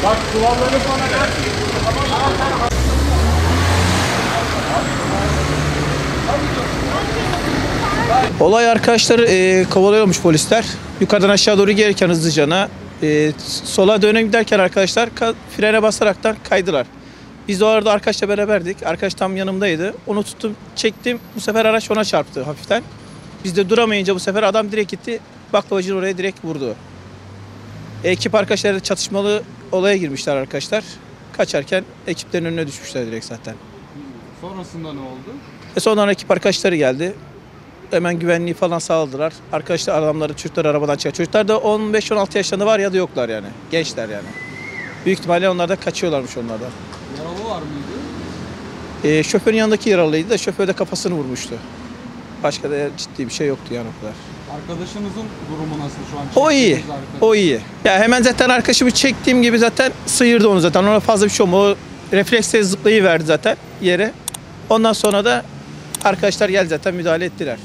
Bak duvarları falan gel. Olay arkadaşlar kovalıyormuş polisler. Yukarıdan aşağı doğru gelirken hızlıcana sola dönem giderken arkadaşlar frene basaraktan kaydılar. Biz de orada arkadaşla beraberdik. Arkadaş tam yanımdaydı. Onu tuttum, çektim. Bu sefer araç ona çarptı hafiften. Biz de duramayınca bu sefer adam direkt gitti. Baklavacının oraya direkt vurdu. Ekip arkadaşlar da çatışmalı olaya girmişler arkadaşlar. Kaçarken ekiplerin önüne düşmüşler direkt zaten. Sonrasında ne oldu? Sonra ekip arkadaşları geldi. Hemen güvenliği falan sağladılar. Arkadaşlar adamları, çocuklar arabadan çıkıyor. Çocuklar da 15-16 yaşlarında var ya da yoklar yani. Gençler yani. Büyük ihtimalle onlar da kaçıyorlarmış onlardan. Yaralı var mıydı? Şoförün yanındaki yaralıydı da şoför de kafasını vurmuştu. Başka da ciddi bir şey yoktu yani o kadar. Arkadaşınızın durumu nasıl şu an? O iyi. Çektiğiniz arkadaş. O iyi. Ya hemen zaten arkadaşımı çektiğim gibi zaten sıyırdı onu zaten. Ona fazla bir şey olmadı. O refleksle zıplayıverdi zaten yere. Ondan sonra da arkadaşlar geldi zaten müdahale ettiler.